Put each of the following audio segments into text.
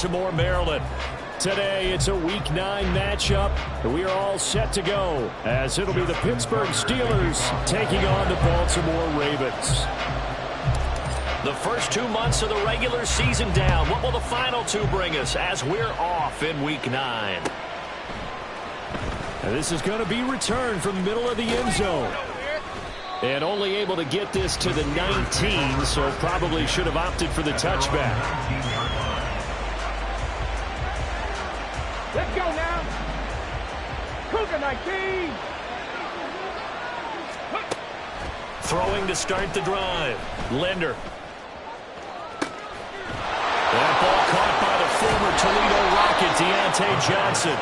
Baltimore, Maryland. Today, it's a Week 9 matchup. We are all set to go, as it'll be the Pittsburgh Steelers taking on the Baltimore Ravens. The first 2 months of the regular season down. What will the final 2 bring us as we're off in Week 9? And this is going to be returned from the middle of the end zone. And only able to get this to the 19, so probably should have opted for the touchback. Let's go now. Cougar 19. Throwing to start the drive. Linder. That ball caught by the former Toledo Rocket, Deontay Johnson.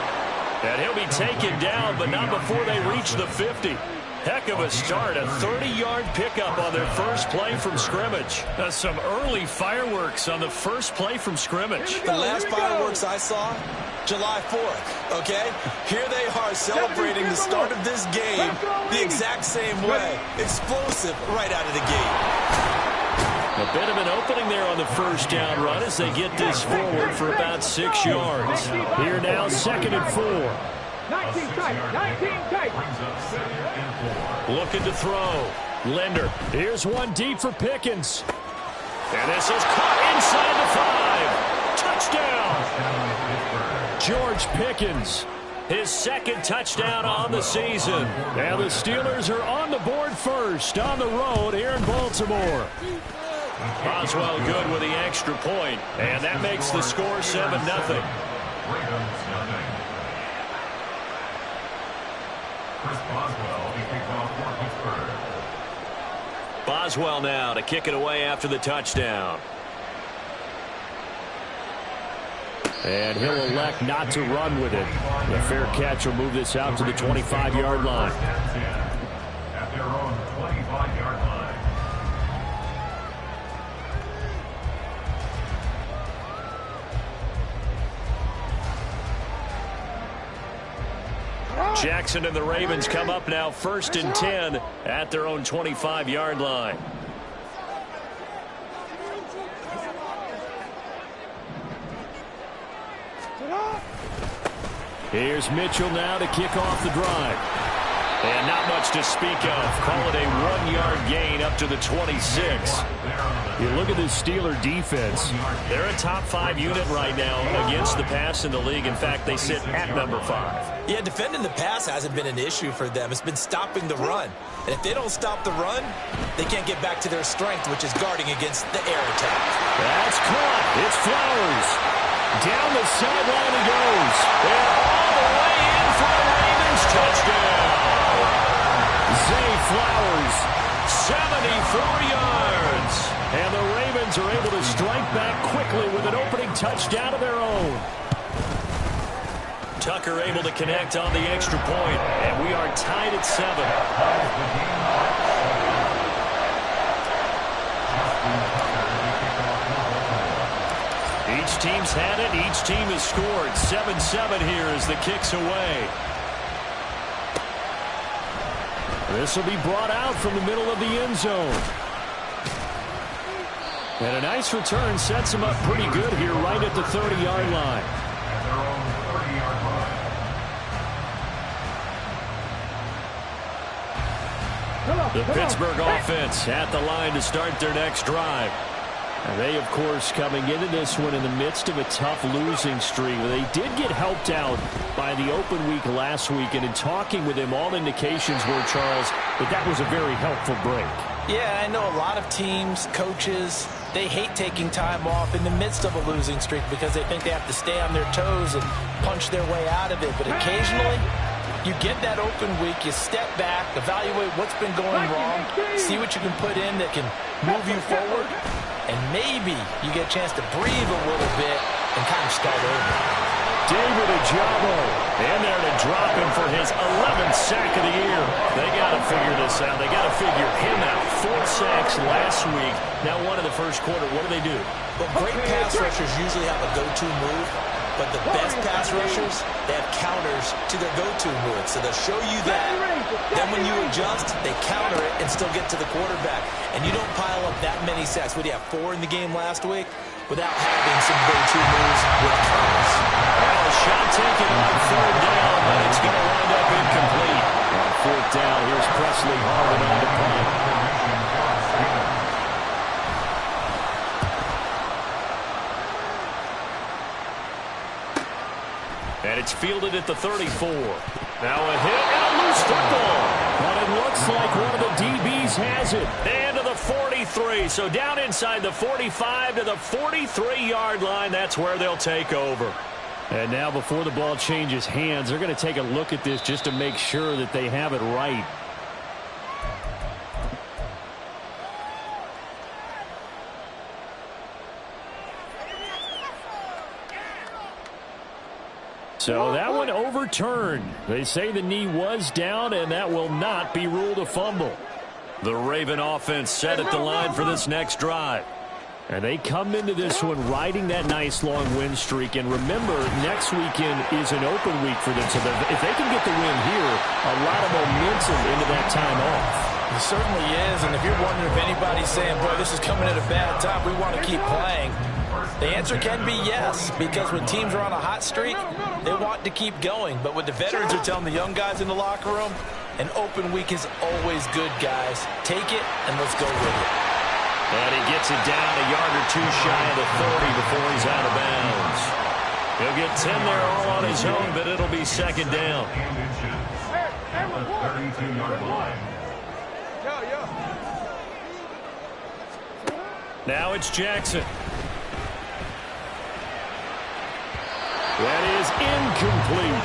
And he'll be taken down, but not before they reach the 50. Heck of a start, a 30-yard pickup on their first play from scrimmage. Some early fireworks on the first play from scrimmage. The last fireworks I saw, July 4th, okay? Here they are celebrating the start of this game the exact same way. Explosive right out of the gate. A bit of an opening there on the first down run as they get this forward for about 6 yards. Here now, 2nd and 4. 19 tight, 19 tight. Looking to throw. Linder. Here's one deep for Pickens. And this is caught inside the 5. Touchdown. George Pickens. His 2nd touchdown on the season. And the Steelers are on the board first on the road here in Baltimore. Boswell good with the extra point, and that makes the score 7-0. Boswell now to kick it away after the touchdown. And he'll elect not to run with it. The fair catch will move this out to the 25-yard line. At their own 25-yard line. Jackson and the Ravens come up now 1st and 10 at their own 25-yard line. Here's Mitchell now to kick off the drive. And not much to speak of. Call it a 1-yard gain up to the 26. You look at this Steeler defense. They're a top 5 unit right now against the pass in the league. In fact, they sit at number 5. Yeah, defending the pass hasn't been an issue for them. It's been stopping the run. And if they don't stop the run, they can't get back to their strength, which is guarding against the air attack. That's caught. It's Flowers. Down the sideline he goes. And all the way in for the Ravens touchdown. Zay Flowers, 74 yards. And the Ravens are able to strike back quickly with an opening touchdown of their own. Tucker able to connect on the extra point, and we are tied at 7. Each team's had it. Each team has scored. 7-7 here as the kick's away. This will be brought out from the middle of the end zone. And a nice return sets him up pretty good here right at the 30-yard line. The Pittsburgh offense at the line to start their next drive. And they, of course, coming into this one in the midst of a tough losing streak. They did get helped out by the open week last week, and in talking with him, all indications were, Charles, that was a very helpful break. Yeah, I know a lot of teams, coaches, they hate taking time off in the midst of a losing streak because they think they have to stay on their toes and punch their way out of it. But occasionally, you get that open week, you step back, evaluate what's been going wrong, see what you can put in that can move you forward, and maybe you get a chance to breathe a little bit and kind of start over. David Ojabo in there to drop him for his 11th sack of the year. They got to figure this out. They got to figure him out. 4 sacks last week. Now 1 in the first quarter. What do they do? Well, great pass rushers usually have a go-to move. But the best pass rushers, they have counters to their go-to move. So they'll show you that. Then when you adjust, they counter it and still get to the quarterback. And you don't pile up that many sacks. What do you have, 4 in the game last week? Without having some go-to moves with on third down, but it's going to wind up incomplete. On fourth down, here's Presley Harvin on the punt. And it's fielded at the 34. Now a hit and a loose football. But it looks like one of the DBs has it. And to the 43. So down inside the 45 to the 43-yard line. That's where they'll take over. And now before the ball changes hands, they're going to take a look at this just to make sure that they have it right. So that one overturned. They say the knee was down, and that will not be ruled a fumble. The Raven offense set at the line for this next drive. And they come into this one riding that nice long win streak. And remember, next weekend is an open week for them. So if they can get the win here, a lot of momentum into that time off. It certainly is. And if you're wondering if anybody's saying, boy, this is coming at a bad time, we want to keep playing, the answer can be yes, because when teams are on a hot streak, they want to keep going. But what the veterans are telling the young guys in the locker room, an open week is always good, guys. Take it, and let's go with it. And he gets it down a yard or two shy of the 30 before he's out of bounds. He'll get 10 there all on his own, but it'll be second down. 32-yard line. Now it's Jackson. That is incomplete.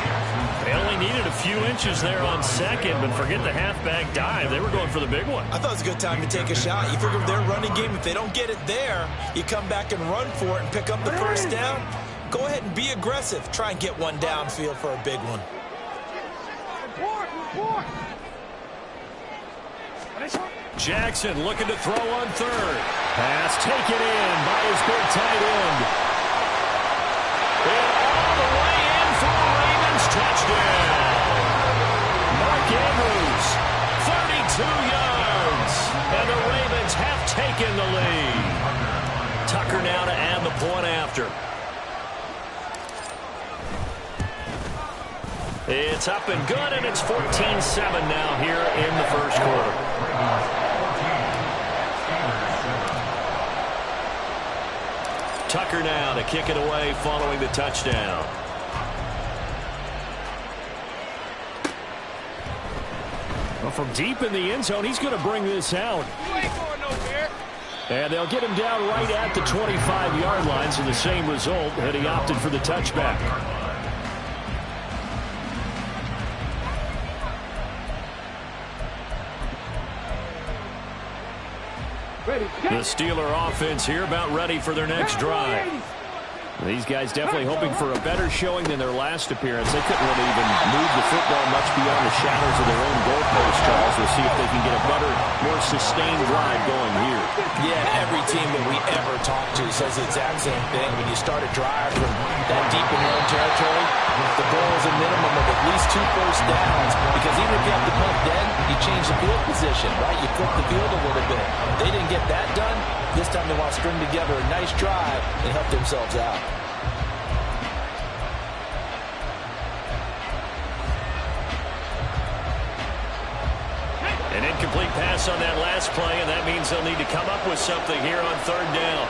They only needed a few inches there on second, but forget the halfback dive. They were going for the big one. I thought it was a good time to take a shot. You figure with their running game, if they don't get it there, you come back and run for it and pick up the first down. Go ahead and be aggressive. Try and get one downfield for a big one. Jackson looking to throw on third. Pass taken in by his big tight end. And all the way in for the Ravens touchdown. Mark Andrews, 32 yards. And the Ravens have taken the lead. Tucker now to add the point after. It's up and good, and it's 14-7 now here in the first quarter. Tucker now to kick it away following the touchdown. Well, from deep in the end zone, he's going to bring this out. And they'll get him down right at the 25-yard line, so the same result, and he opted for the touchback. The Steeler offense here about ready for their next drive. These guys definitely hoping for a better showing than their last appearance. They couldn't really even move the football much beyond the shadows of their own goalpost, Charles. We'll see if they can get a better, more sustained drive going here. Yeah, every team that we ever talk to says the exact same thing. When you start a drive from that deep in your own territory, the goal is a minimum of at least 2 first downs, because even if you have to punt then, you change the field position, right? You flip the field a little bit. They didn't get that done. This time they want to string together a nice drive and help themselves out. An incomplete pass on that last play, and that means they'll need to come up with something here on third down.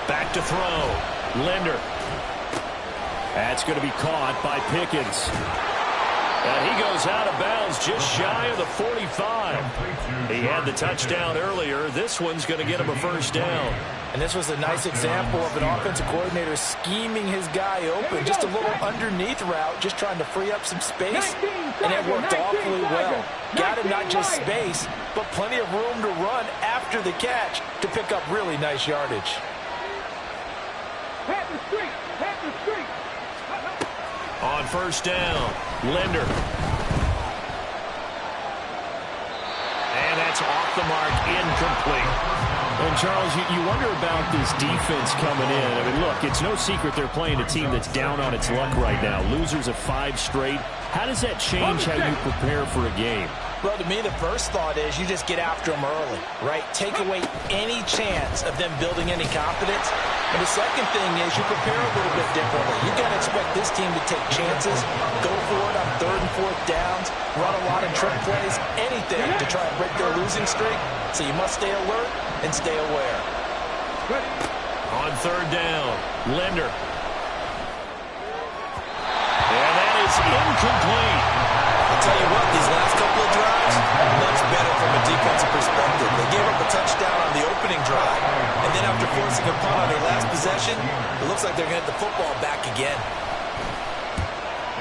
Back to throw. Linder. That's going to be caught by Pickens. And he goes out of bounds just shy of the 45. He had the touchdown earlier. This one's going to get him a first down. And this was a nice example of an offensive coordinator scheming his guy open. Just a little underneath route, just trying to free up some space. And it worked awfully well. Got him not just space, but plenty of room to run after the catch to pick up really nice yardage. On first down, Linder. And that's off the mark, incomplete. And, Charles, you wonder about this defense coming in. I mean, look, it's no secret they're playing a team that's down on its luck right now. Losers of 5 straight. How does that change how you prepare for a game? Well, to me, the first thought is you just get after them early, right? Take away any chance of them building any confidence. And the second thing is you prepare a little bit differently. You got to expect this team to take chances, go for it on 3rd and 4th downs, run a lot of trick plays, anything to try and break their losing streak. So you must stay alert and stay aware. On 3rd down, Linder. And that is incomplete. I'll tell you what, these last couple of drives, much better from a defensive perspective. They gave up a touchdown on the opening drive, and then after forcing a punt on their last possession, it looks like they're going to get the football back again.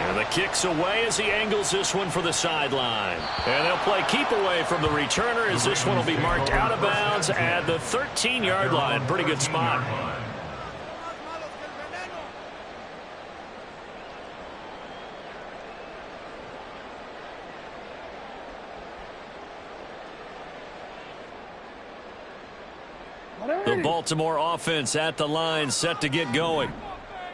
And the kick's away as he angles this one for the sideline. And they'll play keep away from the returner as this one will be marked out of bounds at the 13-yard line. Pretty good spot. The Baltimore offense at the line, set to get going.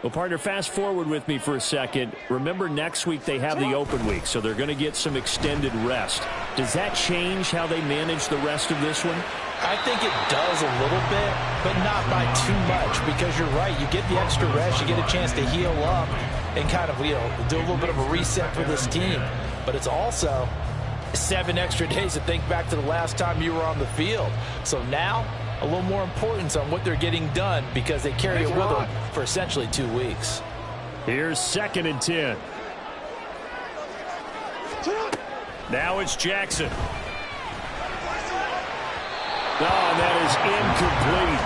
Well, partner, fast forward with me for a second. Remember, next week they have the open week, so they're going to get some extended rest. Does that change how they manage the rest of this one? I think it does a little bit, but not by too much, because you're right. You get the extra rest. You get a chance to heal up and kind of, do a little bit of a reset for this team. But it's also 7 extra days to think back to the last time you were on the field. So now, a little more importance on what they're getting done because they carry it with them for essentially 2 weeks. Here's 2nd and 10. Now it's Jackson. Oh, and that is incomplete.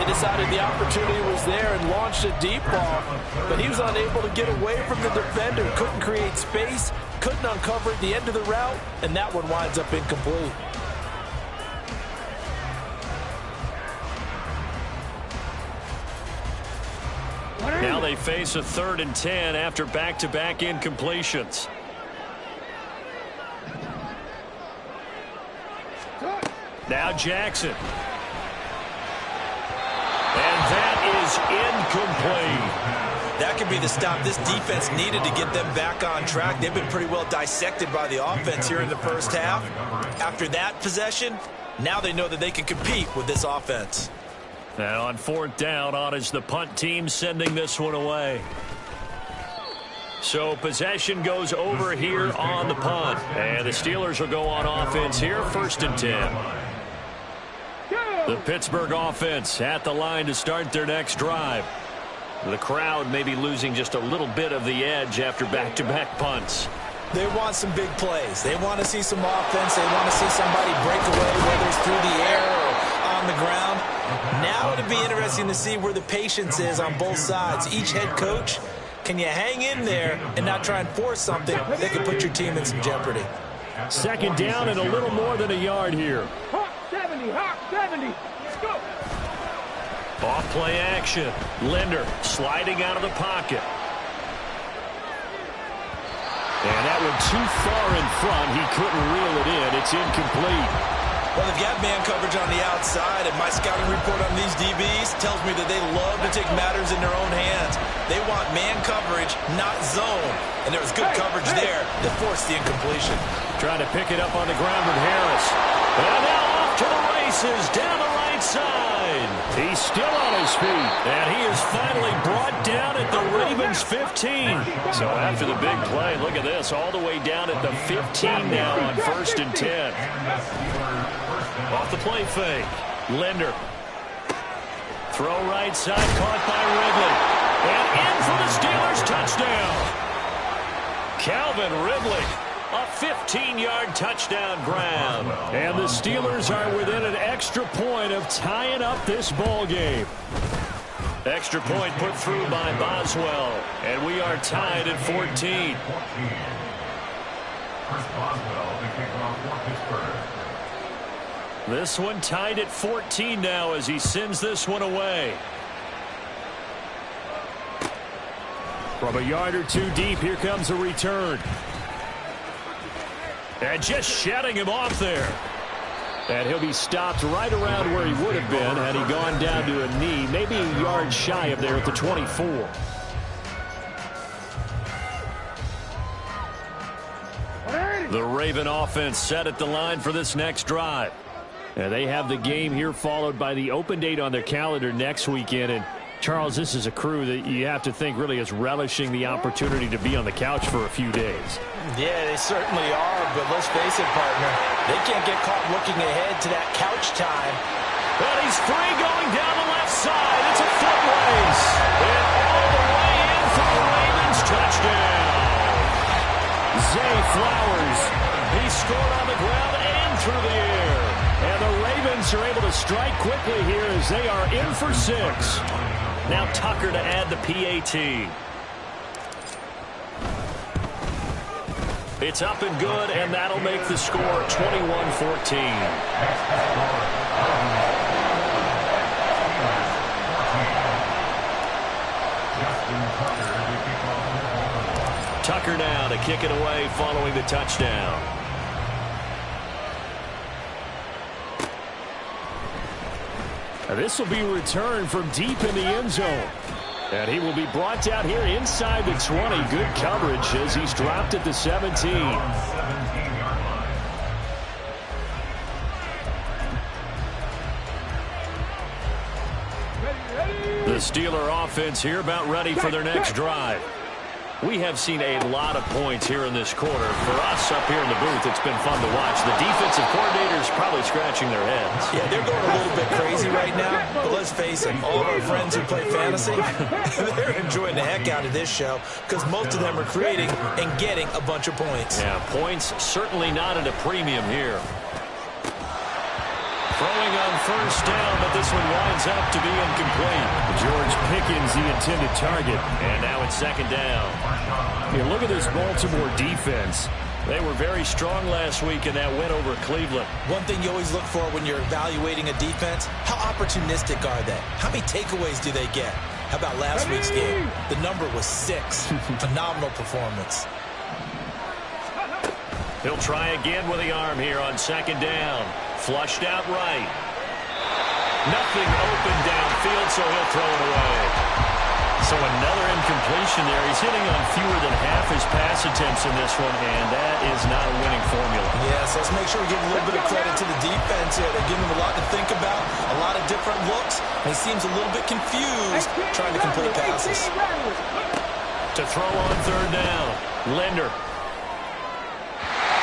They decided the opportunity was there and launched a deep ball, but he was unable to get away from the defender, couldn't create space, couldn't uncover at the end of the route, and that one winds up incomplete. Now they face a 3rd and 10 after back-to-back incompletions. Now Jackson. And that is incomplete. That could be the stop this defense needed to get them back on track. They've been pretty well dissected by the offense here in the first half. After that possession, now they know that they can compete with this offense. And on 4th down, on is the punt team sending this one away. So possession goes over here on the punt. And the Steelers will go on offense here, 1st and 10. The Pittsburgh offense at the line to start their next drive. The crowd may be losing just a little bit of the edge after back-to-back punts. They want some big plays. They want to see some offense. They want to see somebody break away, whether it's through the air or on the ground. Now it'll be interesting to see where the patience is on both sides. Each head coach, can you hang in there and not try and force something that could put your team in some jeopardy? 2nd down and a little more than a yard here. Hawk 70, Hawk 70. Let's go. Off play action. Linder sliding out of the pocket. And that one too far in front. He couldn't reel it in. It's incomplete. Well, they've got man coverage on the outside, and my scouting report on these DBs tells me that they love to take matters in their own hands. They want man coverage, not zone. And there was good coverage there that forced the incompletion. Trying to pick it up on the ground with Harris. And now off to the races down the right side. He's still on his feet. And he is finally brought down at the Ravens 15. So after the big play, look at this, all the way down at the 15 now on 1st and 10. Off the play fake. Linder. Throw right side, caught by Ridley. And in for the Steelers touchdown. Calvin Ridley. A 15-yard touchdown grab. And the Steelers are within an extra point of tying up this ball game. Extra point put through by Boswell. And we are tied at 14. This one tied at 14 now as he sends this one away. From a yard or two deep, here comes a return. And just shutting him off there. And he'll be stopped right around where he would have been had he gone down to a knee, maybe a yard shy of there at the 24. The Raven offense set at the line for this next drive. And they have the game here followed by the open date on their calendar next weekend. And Charles, this is a crew that you have to think really is relishing the opportunity to be on the couch for a few days. Yeah, they certainly are, but let's face it, partner, they can't get caught looking ahead to that couch time. And he's free going down the left side. It's a foot race. And all the way in for the Ravens. Touchdown. Zay Flowers. He scored on the ground and through the air. And the Ravens are able to strike quickly here as they are in for 6. Now Tucker to add the PAT. It's up and good, and that'll make the score 21-14. Tucker now to kick it away following the touchdown. This will be returned from deep in the end zone. And he will be brought down here inside the 20. Good coverage as he's dropped at the 17. The Steeler offense here about ready for their next drive. We have seen a lot of points here in this quarter. For us up here in the booth, it's been fun to watch. The defensive coordinators probably scratching their heads. Yeah, they're going a little bit crazy right now. But let's face it, all of our friends who play fantasy, they're enjoying the heck out of this show because most of them are creating and getting a bunch of points. Yeah, points certainly not at a premium here. Throwing on first down, but this one winds up to be incomplete. George Pickens, the intended target, and now it's second down. Here, look at this Baltimore defense. They were very strong last week in that win over Cleveland. One thing you always look for when you're evaluating a defense, how opportunistic are they? How many takeaways do they get? How about last week's game? The number was 6. Phenomenal performance. He'll try again with the arm here on second down. Flushed out right. Nothing open downfield, so he'll throw it away. So another incompletion there. He's hitting on fewer than half his pass attempts in this one, and that is not a winning formula. Yes, let's make sure we give a little bit of credit to the defense here. They're giving him a lot to think about, a lot of different looks, and he seems a little bit confused trying to complete passes. To throw on third down, Linder.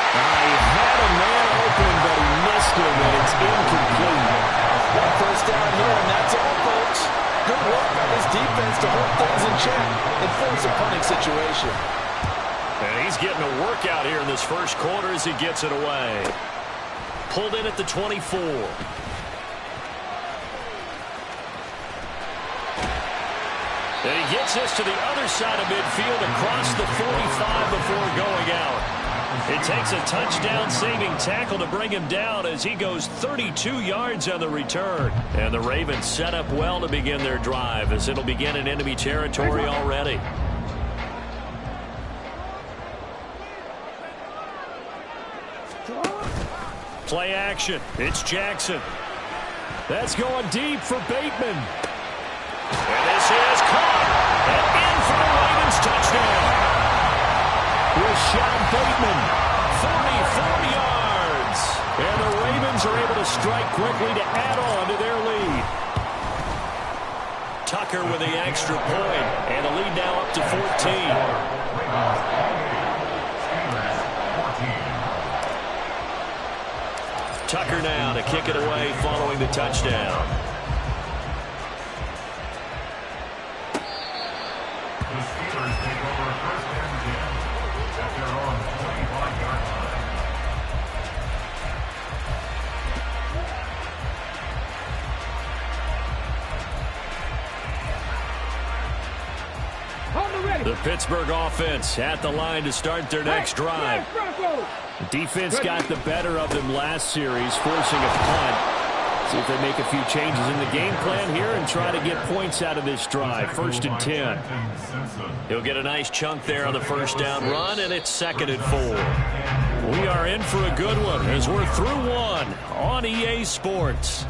He had a man open, but he missed him, and it's incomplete. One first down here, and that's all, folks. Good work by this defense to hold things in check and force a punting situation. And he's getting a workout here in this first quarter as he gets it away. Pulled in at the 24. And he gets this to the other side of midfield across the 45 before going out. It takes a touchdown-saving tackle to bring him down as he goes 32 yards on the return. And the Ravens set up well to begin their drive as it'll begin in enemy territory already. Play action. It's Jackson. That's going deep for Bateman. And this is caught. And in for the Ravens touchdown. Rashad Bateman, 44 yards. And the Ravens are able to strike quickly to add on to their lead. Tucker with the extra point, and the lead now up to 14. Tucker now to kick it away following the touchdown. The Steelers take over first and 10 at their own 25-yard line. The Pittsburgh offense at the line to start their next drive. Defense got the better of them last series, forcing a punt. See if they make a few changes in the game plan here and try to get points out of this drive. First and 10. He'll get a nice chunk there on the first down run, and it's second and 4. We are in for a good one as we're through one on on EA Sports.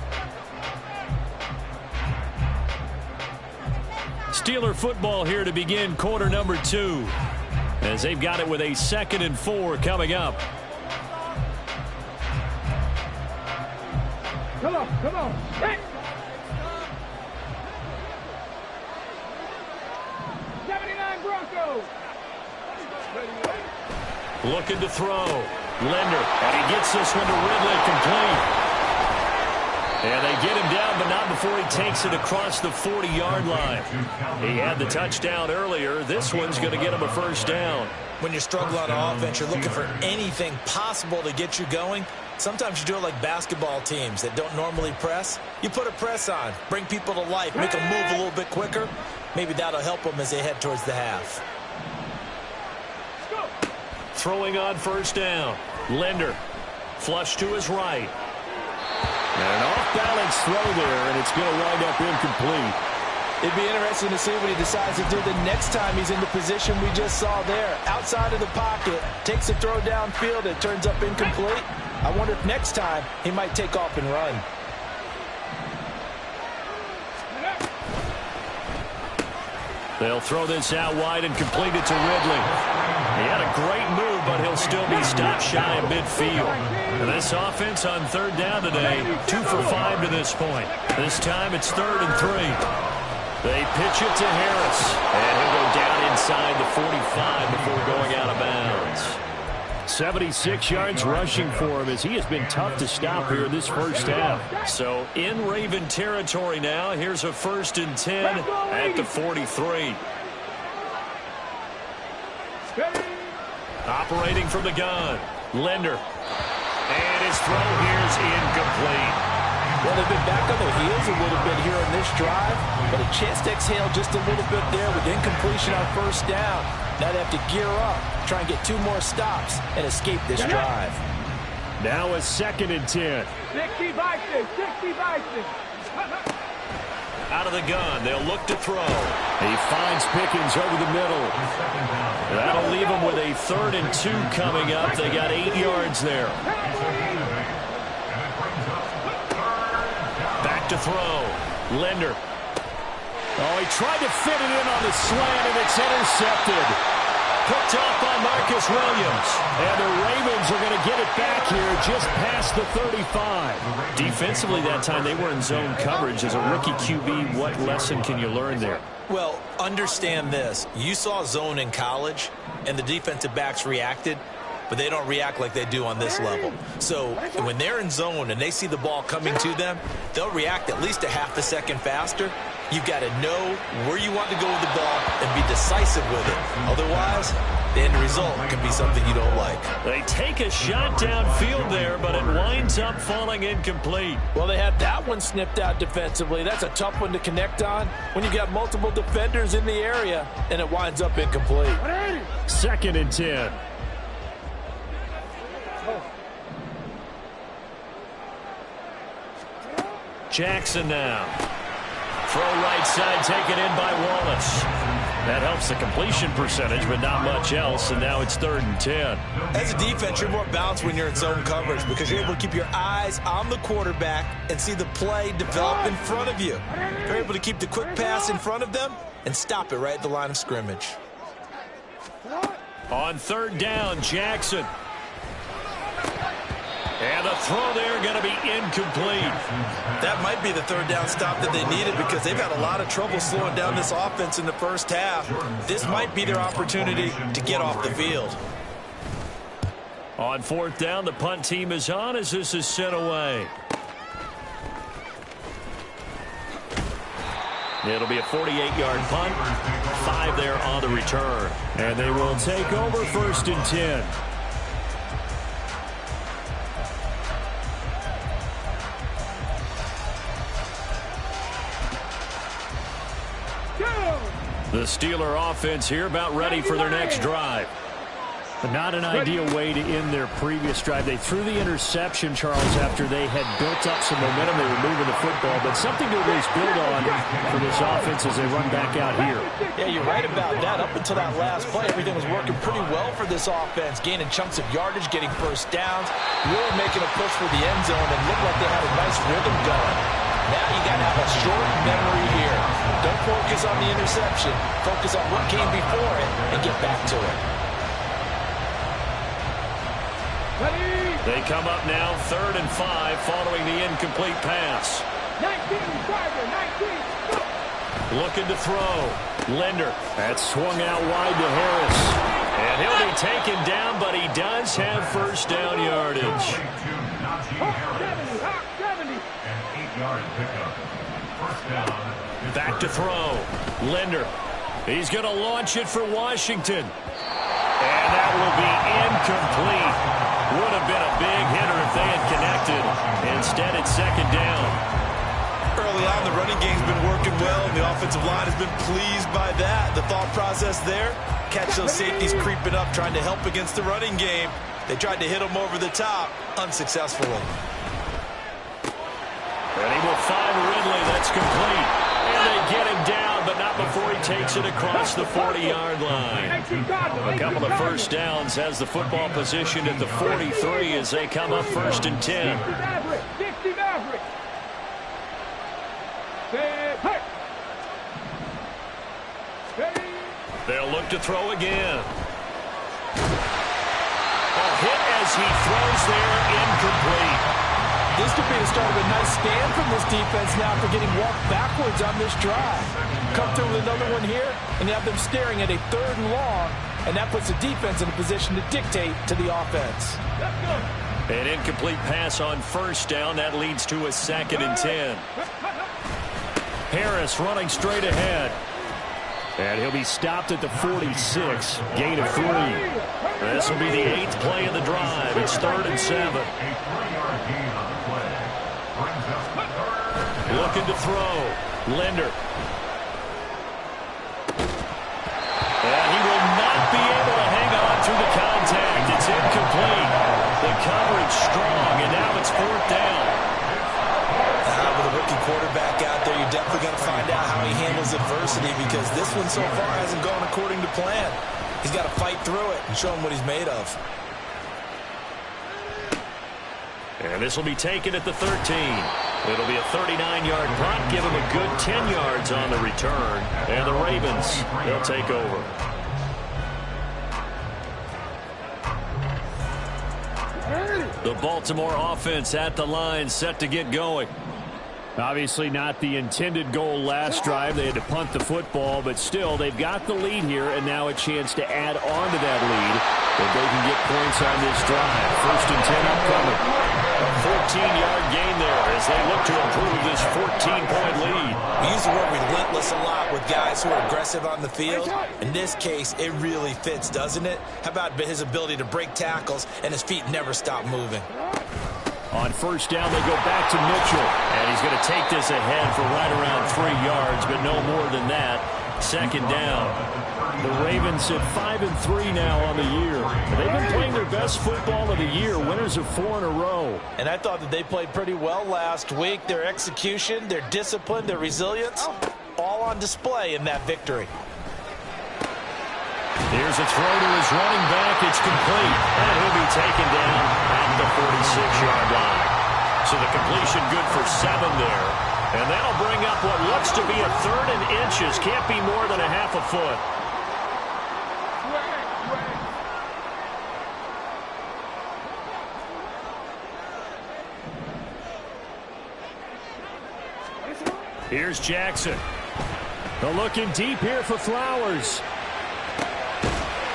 Steeler football here to begin quarter number 2, as they've got it with a 2nd and 4 coming up. Come on. Hit. 79 Broncos. Looking to throw. Linder, and he gets this one to Ridley, complete. And they get him down, but not before he takes it across the 40-yard line. He had the touchdown earlier. This one's going to get him a first down. When you're struggling on offense, you're looking for anything possible to get you going. Sometimes you do it like basketball teams that don't normally press. You put a press on, bring people to life, make them move a little bit quicker. Maybe that'll help them as they head towards the half. Throwing on first down. Linder, flush to his right. And an off-balance throw there, and it's going to wind up incomplete. It'd be interesting to see what he decides to do the next time he's in the position we just saw there. Outside of the pocket, takes a throw downfield, it turns up incomplete. I wonder if next time he might take off and run. They'll throw this out wide and complete it to Ridley. He had a great move, but he'll still be stopped shy of midfield. And this offense on 3rd down today, 2 for 5 to this point. This time it's 3rd and 3. They pitch it to Harris, and he'll go down inside the 45 before going out of bounds. 76 yards rushing for him, as he has been tough to stop here this first half. So in Raven territory now. Here's a 1st and 10 at the 43. Operating from the gun, Linder. And his throw here's incomplete. Well, they've been back on their heels a little bit here on this drive, but a chance to exhale just a little bit there with incompletion on first down. Now they have to gear up, try and get 2 more stops, and escape this drive. Now a 2nd and 10. 60 Vikings. Out of the gun, they'll look to throw. He finds Pickens over the middle. That'll leave him with a 3rd and 2 coming up. They got 8 yards there. Back to throw. Linder. Oh, he tried to fit it in on the slant, and it's intercepted. Picked up by Marcus Williams. And the Ravens are going to get it back here just past the 35. Defensively that time, they were in zone coverage. As a rookie QB, what lesson can you learn there? Well, understand this. You saw zone in college, and the defensive backs reacted, but they don't react like they do on this level. So when they're in zone and they see the ball coming to them, they'll react at least a half a second faster. You've got to know where you want to go with the ball and be decisive with it. Otherwise, the end result can be something you don't like. They take a shot downfield there, but it winds up falling incomplete. Well, they had that one snipped out defensively. That's a tough one to connect on when you got multiple defenders in the area, and it winds up incomplete. 2nd and 10. Jackson now. Throw right side, taken in by Wallace. That helps the completion percentage, but not much else, and now it's 3rd and 10. As a defense, you're more balanced when you're in zone coverage because you're able to keep your eyes on the quarterback and see the play develop in front of you. You're able to keep the quick pass in front of them and stop it right at the line of scrimmage. On 3rd down, Jackson. And the throw there going to be incomplete. That might be the 3rd down stop that they needed because they've had a lot of trouble slowing down this offense in the first half. This might be their opportunity to get off the field. On 4th down, the punt team is on as this is sent away. It'll be a 48-yard punt. 5 there on the return. And they will take over 1st and 10. The Steeler offense here about ready for their next drive. Not an ideal way to end their previous drive. They threw the interception, Charles, after they had built up some momentum. They were moving the football, but something to at least build on for this offense as they run back out here. Yeah, you're right about that. Up until that last play, everything was working pretty well for this offense, gaining chunks of yardage, getting first downs, really making a push for the end zone, and looked like they had a nice rhythm going. Now you got to have a short memory here. Don't focus on the interception. Focus on what came before it and get back to it. They come up now 3rd and 5 following the incomplete pass. 19, Looking to throw. Linder. That's swung out wide to Harris. And he'll be taken down, but he does have first down yardage. An 8-yard pickup. First down. Back to throw. Linder. He's going to launch it for Washington. And that will be incomplete. Would have been a big hitter if they had connected. Instead, it's 2nd down. Early on, the running game's been working well, and the offensive line has been pleased by that. The thought process there, catch those safeties creeping up, trying to help against the running game. They tried to hit them over the top, unsuccessfully. And he will find Ridley. That's complete. And they get him down, but not before he takes it across the 40-yard line. A couple of first downs has the football positioned at the 43 as they come up 1st and 10. They'll look to throw again. A hit as he throws there, incomplete. This could be the start of a nice stand from this defense now after getting walked backwards on this drive. Come through with another one here, and you have them staring at a 3rd and long, and that puts the defense in a position to dictate to the offense. An incomplete pass on 1st down. That leads to a 2nd and 10. Harris running straight ahead. And he'll be stopped at the 46. Gain of 3. This will be the 8th play of the drive. It's 3rd and 7. Looking to throw. Linder. And he will not be able to hang on to the contact. It's incomplete. The coverage strong, and now it's 4th down. With a rookie quarterback out there, you're definitely going to find out how he handles adversity, because this one so far hasn't gone according to plan. He's got to fight through it and show him what he's made of. And this will be taken at the 13. It'll be a 39-yard punt. Give him a good 10 yards on the return. And the Ravens, they'll take over. The Baltimore offense at the line, set to get going. Obviously not the intended goal last drive. They had to punt the football, but still, they've got the lead here, and now a chance to add on to that lead if they can get points on this drive. 1st and 10 upcoming. A 14-yard gain there as they look to improve this 14-point lead. We use the word relentless a lot with guys who are aggressive on the field. In this case, it really fits, doesn't it? How about his ability to break tackles and his feet never stop moving? On 1st down, they go back to Mitchell. And he's going to take this ahead for right around 3 yards, but no more than that. 2nd down. The Ravens at 5-3 now on the year. They've been playing their best football of the year. Winners of 4 in a row. And I thought that they played pretty well last week. Their execution, their discipline, their resilience, all on display in that victory. Here's a throw to his running back. It's complete. And he'll be taken down at the 46-yard line. So the completion good for 7 there. And that'll bring up what looks to be a 3rd and inches. Can't be more than a half a foot. Here's Jackson. They're looking deep here for Flowers.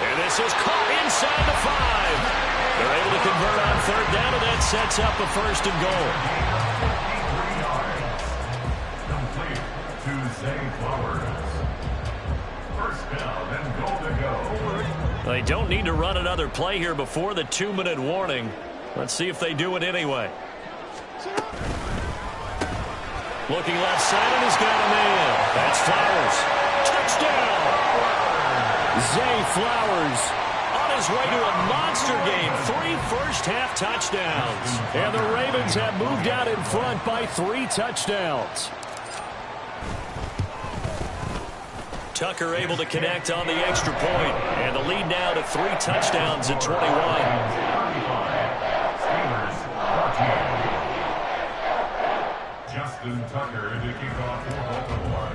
And this is caught inside the 5. They're able to convert on 3rd down, and that sets up a 1st and goal. Complete to Zay Flowers. 1st down and goal to go. They don't need to run another play here before the 2-minute warning. Let's see if they do it anyway. Looking left side, and he's got a man. That's Flowers. Touchdown! Zay Flowers on a on his way to a monster game. 3 first-half touchdowns. And the Ravens have moved out in front by 3 touchdowns. Tucker able to connect on the extra point. And the lead now to 3 touchdowns at 21. Justin Tucker to kick off for Baltimore.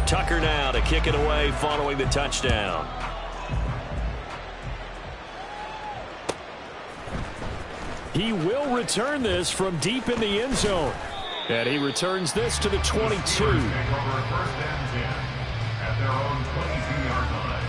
Tucker now to kick it away following the touchdown. He will return this from deep in the end zone. And he returns this to the 22. Take over 1st and 10 at their own 22-yard line.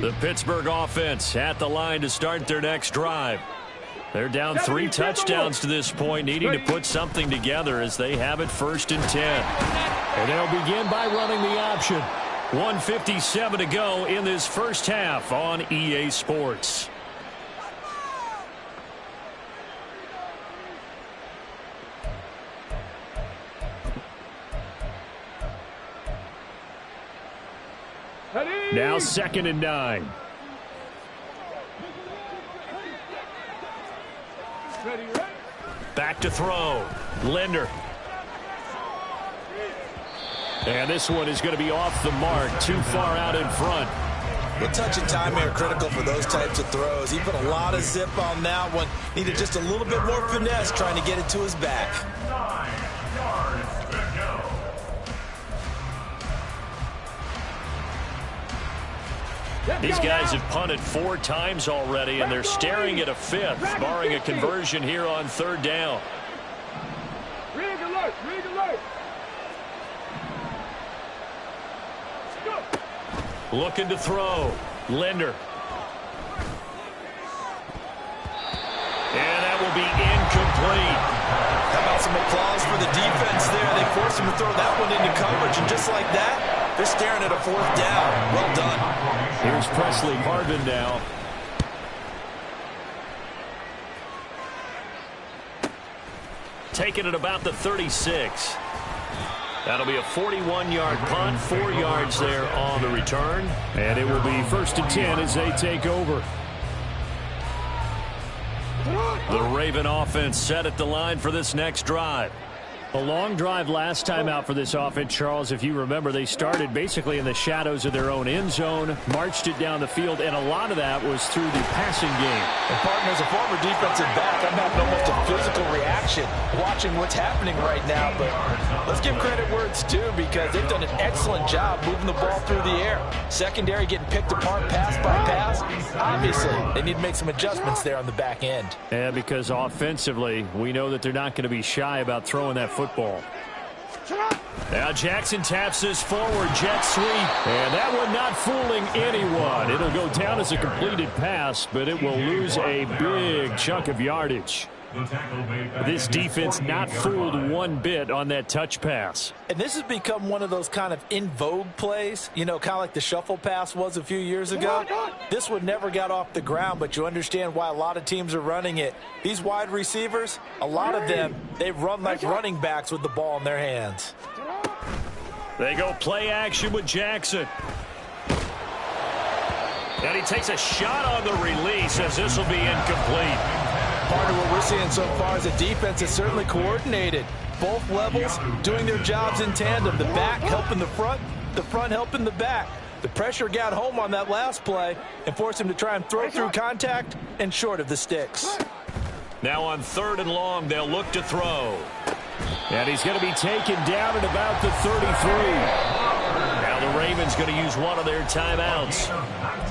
The Pittsburgh offense at the line to start their next drive. They're down 3 touchdowns to this point, needing to put something together as they have it 1st and 10. And they'll begin by running the option. 1:57 to go in this first half on EA Sports. Now 2nd and 9. Back to throw. Linder. And this one is going to be off the mark, too far out in front. The touch and timing are critical for those types of throws. He put a lot of zip on that one. Needed just a little bit more finesse trying to get it to his back. 9 yards to go. These guys have punted 4 times already, and they're staring at a 5th, barring a conversion here on 3rd down. Rig alert! Rig alert! Looking to throw. Linder. And that will be incomplete. How about some applause for the defense there? They forced him to throw that one into coverage, and just like that, they're staring at a 4th down. Well done. Here's Presley Harvin now. Taking it about the 36. That'll be a 41-yard punt, 4 yards there on the return. And it will be 1st and 10 as they take over. The Raven offense set at the line for this next drive. A long drive last time out for this offense, Charles. If you remember, they started basically in the shadows of their own end zone, marched it down the field, and a lot of that was through the passing game. And partner, as a former defensive back, I'm having almost a physical reaction watching what's happening right now. But let's give credit where it's due, because they've done an excellent job moving the ball through the air. Secondary getting picked apart pass by pass. Obviously, they need to make some adjustments there on the back end. Yeah, because offensively, we know that they're not going to be shy about throwing that football. Now Jackson taps this forward jet sweep, and that one not fooling anyone. It'll go down as a completed pass, but it will lose a big chunk of yardage. This defense not fooled one bit on that touch pass. And this has become one of those kind of in vogue plays, you know, kind of like the shuffle pass was a few years ago. This one never got off the ground, but you understand why a lot of teams are running it. These wide receivers, a lot of them, they run like running backs with the ball in their hands. They go play action with Jackson. And he takes a shot on the release as this will be incomplete. Part of what we're seeing so far is the defense is certainly coordinated. Both levels doing their jobs in tandem. The back helping the front helping the back. The pressure got home on that last play and forced him to try and throw through contact and short of the sticks. Now on 3rd and long, they'll look to throw. And he's going to be taken down at about the 33. Now the Ravens going to use one of their timeouts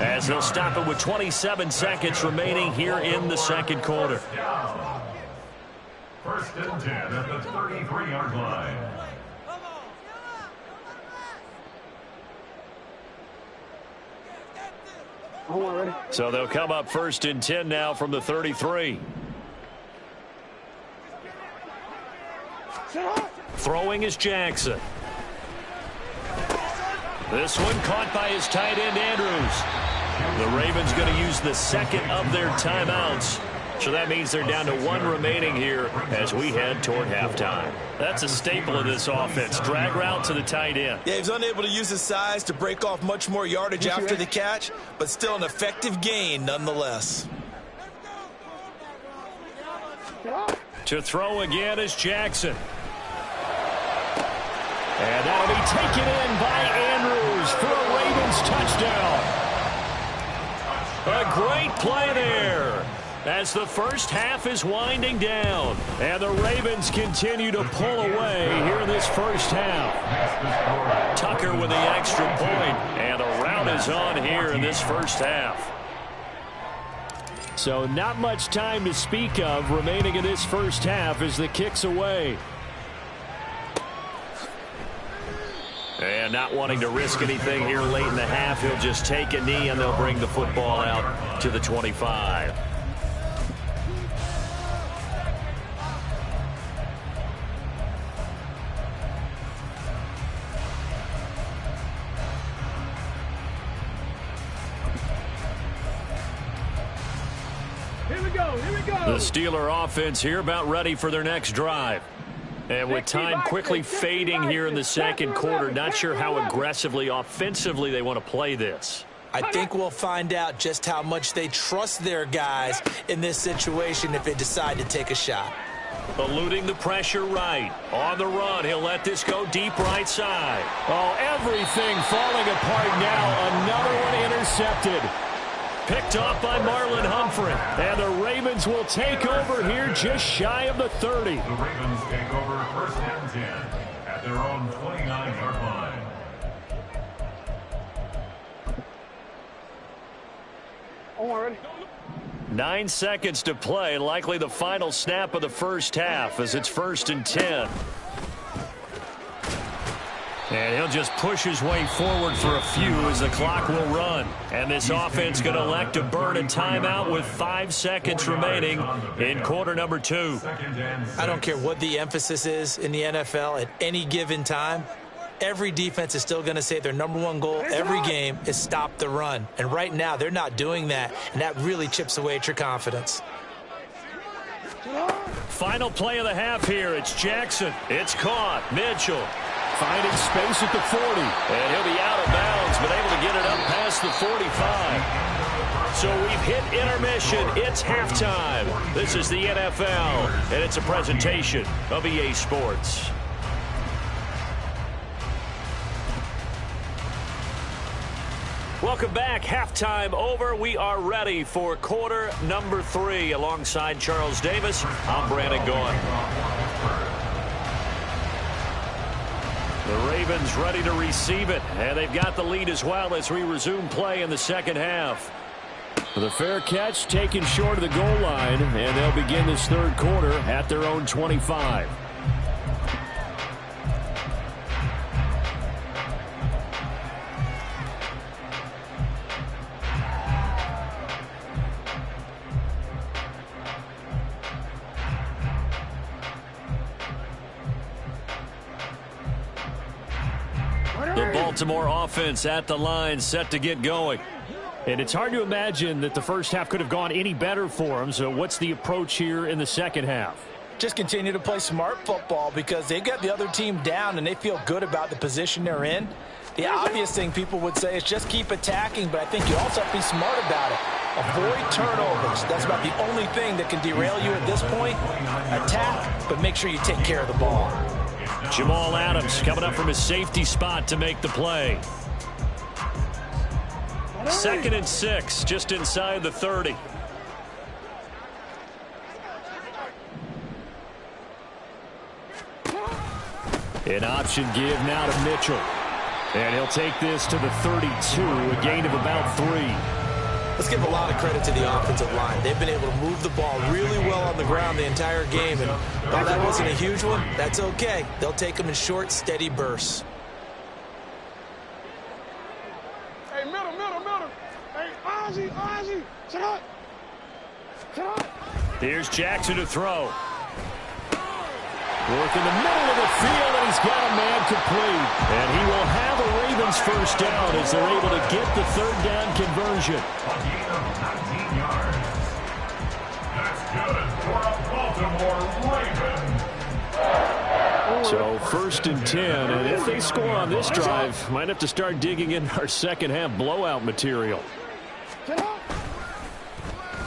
as they'll stop it with 27 seconds remaining here in the 2nd quarter. 1st and 10 at the 33-yard line. So they'll come up 1st and 10 now from the 33. Throwing is Jackson. This one caught by his tight end, Andrews. The Ravens going to use the second of their timeouts. So that means they're down to one remaining here as we head toward halftime. That's a staple of this offense. Drag route to the tight end. Yeah, he's unable to use his size to break off much more yardage after the catch, but still an effective gain nonetheless. To throw again is Jackson. And that'll be taken in by Andrews for a Ravens touchdown. A great play there as the first half is winding down. And the Ravens continue to pull away here in this first half. Tucker with the extra point, and the rout is on here in this first half. So not much time to speak of remaining in this first half as the kick's away. And not wanting to risk anything here late in the half, he'll just take a knee and they'll bring the football out to the 25. Here we go. The Steeler offense here about ready for their next drive. And with time quickly fading here in the second quarter, not sure how aggressively, offensively they want to play this. I think we'll find out just how much they trust their guys in this situation if they decide to take a shot. Eluding the pressure right. On the run, he'll let this go deep right side. Oh, everything falling apart now. Another one intercepted. Picked off by Marlon Humphrey. And the Ravens will take over here just shy of the 30. The Ravens take over first and 10 at their own 29-yard line. Already. 9 seconds to play. Likely the final snap of the first half as it's 1st and 10. And he'll just push his way forward for a few as the clock will run. And this offense going to elect to burn a timeout with 5 seconds remaining in quarter number 2. I don't care what the emphasis is in the NFL at any given time. Every defense is still going to say their #1 goal every game is stop the run. And right now they're not doing that, and that really chips away at your confidence. Final play of the half here. It's Jackson. It's caught. Mitchell finding space at the 40. And he'll be out of bounds, but able to get it up past the 45. So we've hit intermission. It's halftime. This is the NFL, and it's a presentation of EA Sports. Welcome back. Halftime over. We are ready for quarter number 3. Alongside Charles Davis, I'm Brandon Gaughan. The Ravens ready to receive it, and they've got the lead as well as we resume play in the second half. The fair catch taken short of the goal line, and they'll begin this third quarter at their own 25. The Baltimore offense at the line, set to get going. And it's hard to imagine that the first half could have gone any better for them. So what's the approach here in the second half? Just continue to play smart football because they got the other team down and they feel good about the position they're in. The obvious thing people would say is just keep attacking, but I think you also have to be smart about it. Avoid turnovers. That's about the only thing that can derail you at this point. Attack, but make sure you take care of the ball. Jamal Adams coming up from his safety spot to make the play. 2nd and 6, just inside the 30. An option give now to Mitchell. And he'll take this to the 32, a gain of about 3. Let's give a lot of credit to the offensive line. They've been able to move the ball really well on the ground the entire game. And while that wasn't a huge one, that's okay. They'll take them in short, steady bursts. Hey, middle. Hey, Ozzie. Shut up. Here's Jackson to throw. Work in the middle of the field, and he's got a man complete. And he will have a Ravens first down as they're able to get the third down conversion. A gain of 19 yards. That's good for a Baltimore Ravens. So 1st and 10, and if they score on this drive, might have to start digging in our second half blowout material.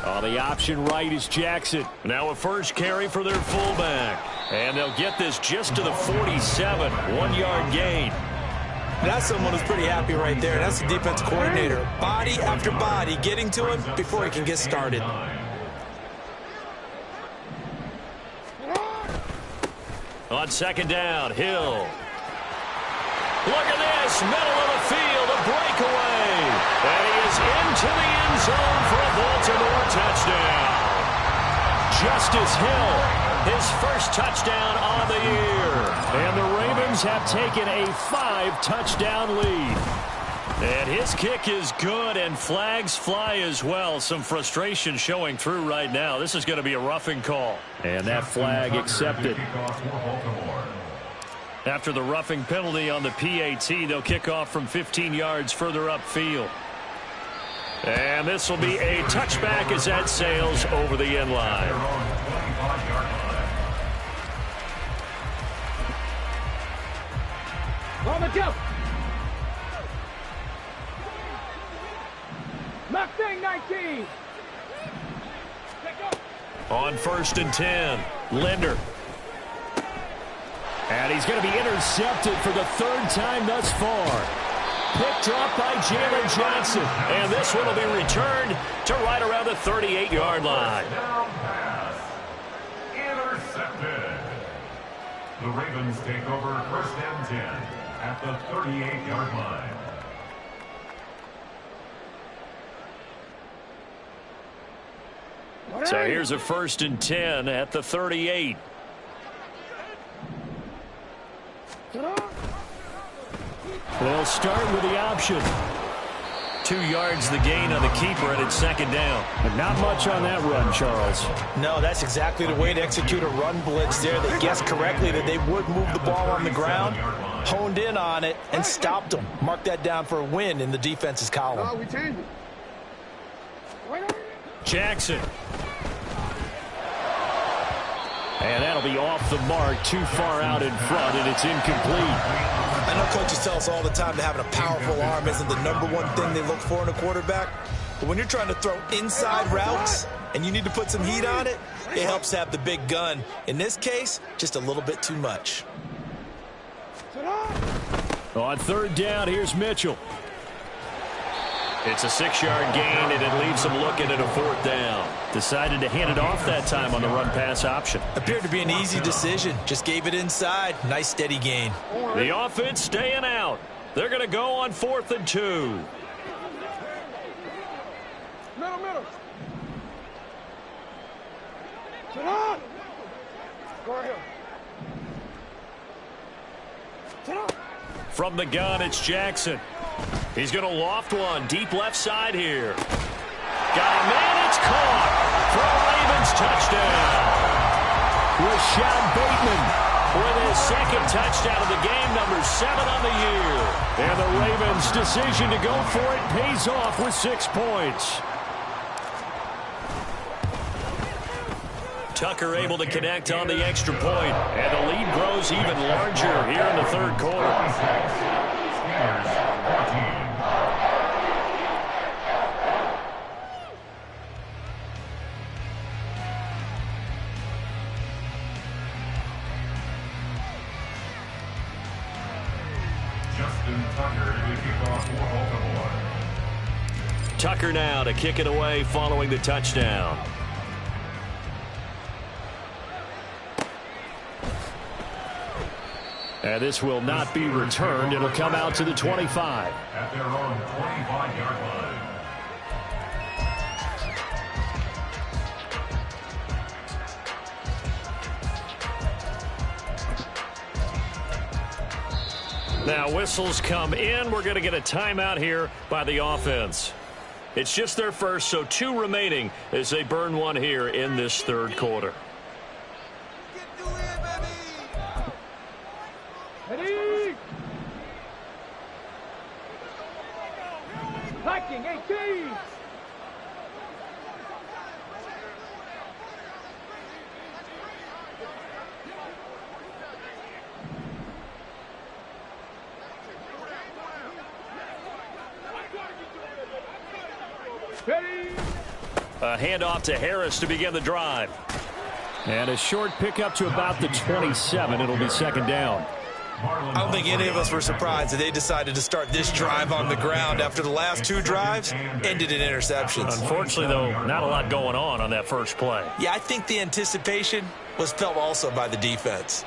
Oh, the option right is Jackson. Now a first carry for their fullback. And they'll get this just to the 47, 1-yard gain. That's someone who's pretty happy right there. That's the defense coordinator. Body after body getting to him before he can get started. On second down, Hill. Look at this, middle of the field, a breakaway. And he is into the end zone for a Baltimore touchdown. Justice Hill, his first touchdown on the year. And the Ravens have taken a 5-touchdown lead. And his kick is good, and flags fly as well. Some frustration showing through right now. This is going to be a roughing call. And that flag accepted. After the roughing penalty on the PAT, they'll kick off from 15 yards further upfield. And this will be a touchback as that sails over the end line. On the jump. Mustang 19. On 1st and 10, Linder. And he's going to be intercepted for the 3rd time thus far. Picked up by Jalen Johnson. And this one will be returned to right around the 38-yard line. Down pass. Intercepted. The Ravens take over 1st and 10 at the 38-yard line. So here's a 1st and 10 at the 38. They'll start with the option. 2 yards the gain on the keeper, and it's second down. But not much on that run, Charles. No, that's exactly the way to execute a run blitz there. They guessed correctly that they would move the ball on the ground, honed in on it, and stopped them. Mark that down for a win in the defense's column. We changed it. Jackson. And that'll be off the mark, too far out in front, and it's incomplete. I know coaches tell us all the time that having a powerful arm isn't the #1 thing they look for in a quarterback. But when you're trying to throw inside routes and you need to put some heat on it, it helps to have the big gun. In this case, just a little bit too much. On 3rd down, here's Mitchell. It's a 6-yard gain, and it leaves them looking at a 4th down. Decided to hand it off that time on the run-pass option. Appeared to be an easy decision. Just gave it inside. Nice, steady gain. The offense staying out. They're going to go on 4th and 2. Middle. Sit on. Go ahead. Sit on. From the gun, it's Jackson. He's going to loft one deep left side here. Got him, and it's caught for a Ravens touchdown. Rashad Bateman with his 2nd touchdown of the game, #7 on the year. And the Ravens' decision to go for it pays off with 6 points. Tucker able to connect on the extra point, and the lead grows even larger here in the 3rd quarter. Tucker now to kick it away following the touchdown. And this will not be returned. It'll come out to the 25. At their own 25-yard line. Now whistles come in. We're going to get a timeout here by the offense. It's just their first, so 2 remaining as they burn one here in this 3rd quarter. Taking 18. A handoff to Harris to begin the drive. And a short pickup to about the 27. It'll be second down. I don't think any of us were surprised that they decided to start this drive on the ground after the last two drives ended in interceptions. Unfortunately, though, not a lot going on that first play. Yeah, I think the anticipation was felt also by the defense.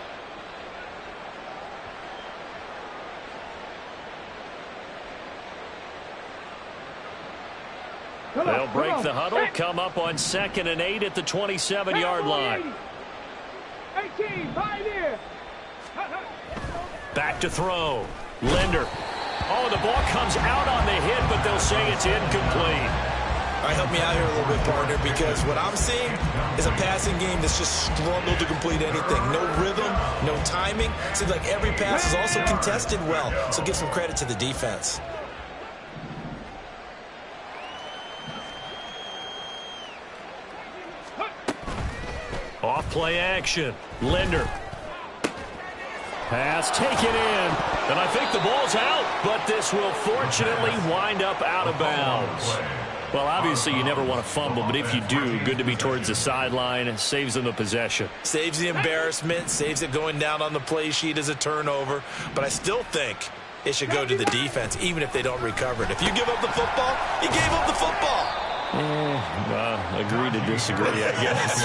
They'll break the huddle, come up on 2nd and 8 at the 27-yard line. 18, pioneer. Back to throw. Linder. Oh, the ball comes out on the hit, but they'll say it's incomplete. All right, help me out here a little bit, partner, because what I'm seeing is a passing game that's just struggled to complete anything. No rhythm, no timing. Seems like every pass is also contested well, so give some credit to the defense. Off play action. Linder. Pass taken in. And I think the ball's out, but this will fortunately wind up out of bounds. Well, obviously you never want to fumble, but if you do, good to be towards the sideline. Saves them the possession. Saves the embarrassment, saves it going down on the play sheet as a turnover. But I still think it should go to the defense, even if they don't recover it. If you give up the football, you gave up the football. Agree to disagree, I guess.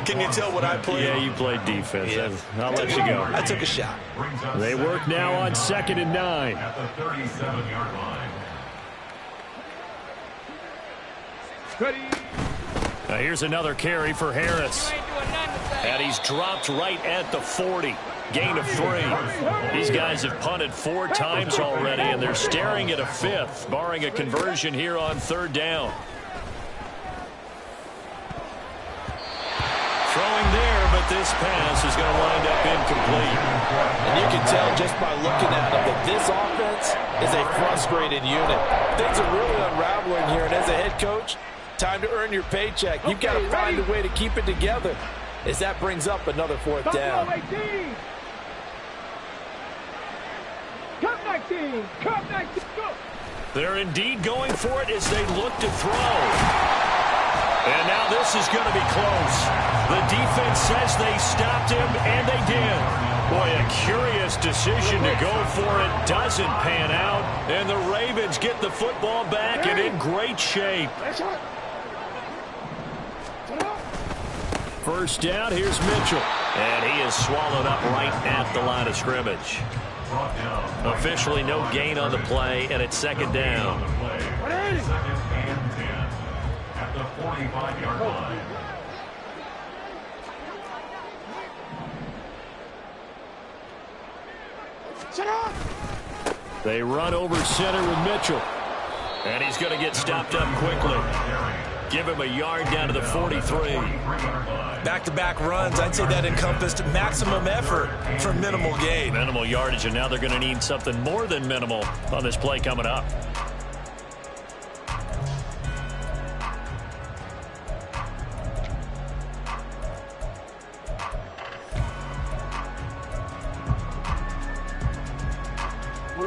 Can you tell what I played? Yeah, you played defense. Yeah. I'll let you go. I took a shot. They work now on 2nd and 9. At the 37-yard line. Now here's another carry for Harris. And he's dropped right at the 40. Gain of 3. These guys have punted 4 times already, and they're staring at a 5th, barring a conversion here on 3rd down. Throwing there, but this pass is going to wind up incomplete. And you can tell just by looking at them that this offense is a frustrated unit. Things are really unraveling here, and as a head coach, time to earn your paycheck. You've got to find a way to keep it together as that brings up another 4th down. Cup 19, Cup 19, go. They're indeed going for it as they look to throw. And now this is going to be close. The defense says they stopped him, and they did. Boy, a curious decision to go for it. Doesn't pan out, and the Ravens get the football back and in great shape. First down, here's Mitchell. And he is swallowed up right at the line of scrimmage. Officially no gain on the play, and it's 2nd down. 2nd and 10 at the 45-yard line. They run over center with Mitchell. And he's going to get stopped up quickly. Give him a yard down to the 43. Back-to-back runs, I'd say that encompassed maximum effort for minimal gain. Minimal yardage, and now they're going to need something more than minimal on this play coming up.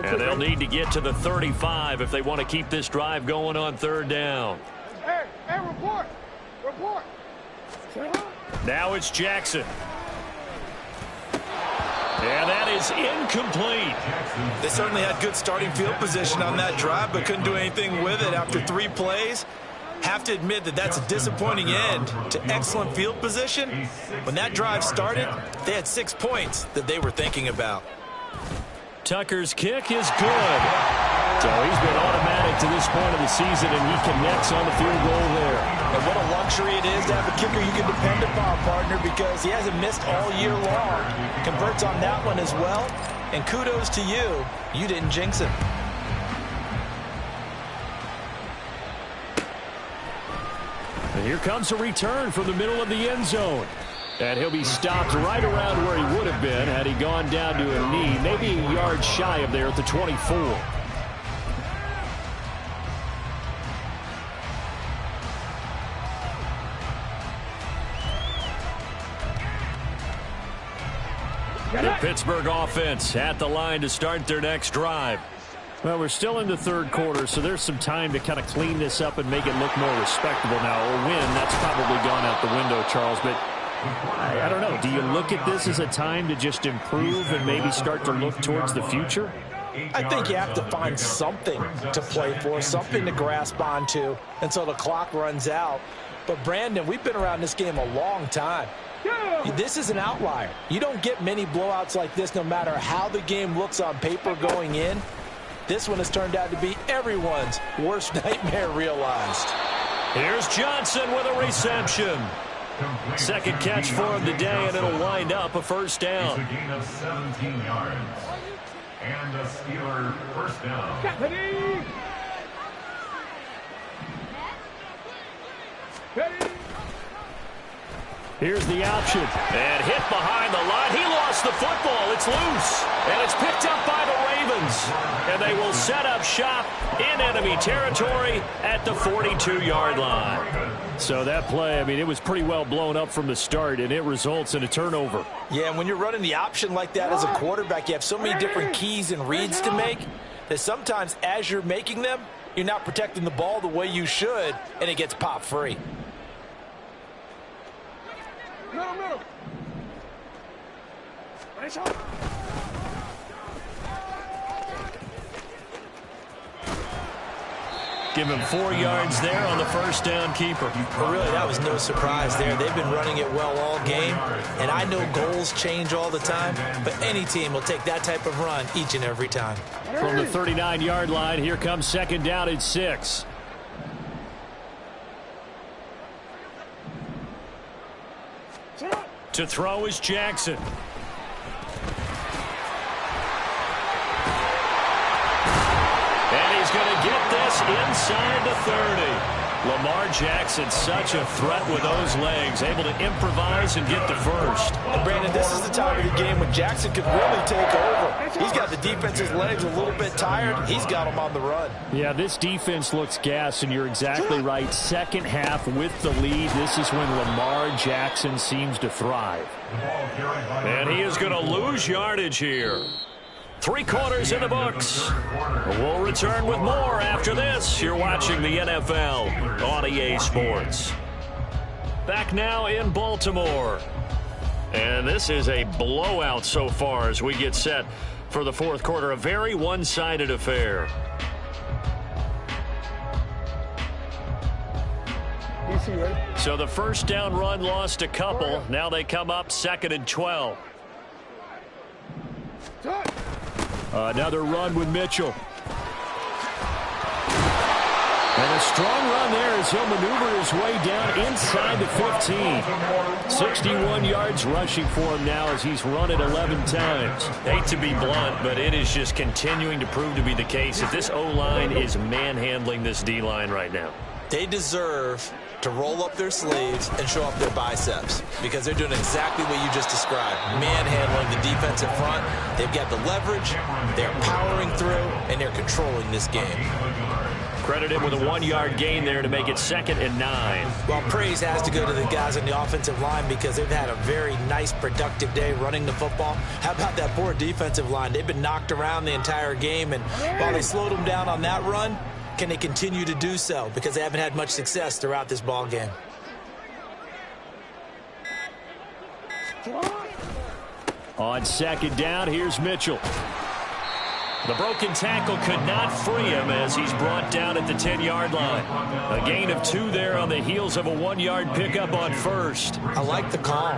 And they'll need to get to the 35 if they want to keep this drive going on 3rd down. Hey, report. Now it's Jackson. And that is incomplete. They certainly had good starting field position on that drive, but couldn't do anything with it after 3 plays. Have to admit that that's a disappointing end to excellent field position. When that drive started, they had 6 points that they were thinking about. Tucker's kick is good. So he's been automatic to this point of the season, and he connects on the field goal there. And what a luxury it is to have a kicker you can depend upon, partner, because he hasn't missed all year long. Converts on that one as well. And kudos to you. You didn't jinx him. And here comes a return from the middle of the end zone. And he'll be stopped right around where he would have been had he gone down to a knee, maybe a yard shy of there at the 24. The Pittsburgh offense at the line to start their next drive. Well, we're still in the third quarter, so there's some time to kind of clean this up and make it look more respectable now. A win, that's probably gone out the window, Charles, but I don't know. Do you look at this as a time to just improve and maybe start to look towards the future? I think you have to find something to play for, something to grasp onto until the clock runs out. But, Brandon, we've been around this game a long time. This is an outlier. You don't get many blowouts like this no matter how the game looks on paper going in. This one has turned out to be everyone's worst nightmare realized. Here's Johnson with a reception. Second catch for him today, and it'll wind up a first down. It's a gain of 17 yards. And a Steeler first down. Here's the option. And hit behind the line. He lost the football. It's loose. And it's picked up by the Ravens. And they will set up shop in enemy territory at the 42-yard line. So that play, I mean, it was pretty well blown up from the start, and it results in a turnover. Yeah, and when you're running the option like that as a quarterback, you have so many different keys and reads to make that sometimes as you're making them, you're not protecting the ball the way you should, and it gets popped free. Give him 4 yards there on the first down keeper. Well, really, that was no surprise there. They've been running it well all game, and I know goals change all the time, but any team will take that type of run each and every time. From the 39-yard line, here comes second down at 6. To throw is Jackson. And he's going to get this inside the 30. Lamar Jackson, such a threat with those legs, able to improvise and get the first. And Brandon, this is the time of the game when Jackson could really take over. He's got the defense's legs a little bit tired. He's got them on the run. Yeah, this defense looks gassed, and you're exactly right. Second half with the lead, this is when Lamar Jackson seems to thrive. And he is going to lose yardage here. 3 quarters in the books. We'll return with more after this. You're watching the NFL on EA Sports. Back now in Baltimore. And this is a blowout so far as we get set for the fourth quarter. A very one-sided affair. So the first down run lost a couple. Now they come up 2nd and 12. Another run with Mitchell. And a strong run there as he'll maneuver his way down inside the 15. 61 yards rushing for him now as he's run it 11 times. Hate to be blunt, but it is just continuing to prove to be the case that this O-line is manhandling this D-line right now. They deserve to roll up their sleeves and show off their biceps because they're doing exactly what you just described. Manhandling the defense in front. They've got the leverage, they're powering through, and they're controlling this game. Credit him with a 1-yard gain there to make it 2nd and 9. Well, praise has to go to the guys on the offensive line because they've had a very nice, productive day running the football. How about that poor defensive line? They've been knocked around the entire game, and while they slowed them down on that run, can they continue to do so? Because they haven't had much success throughout this ball game. On second down, here's Mitchell. The broken tackle could not free him as he's brought down at the 10-yard line. A gain of 2 there on the heels of a 1-yard pickup on first. I like the call.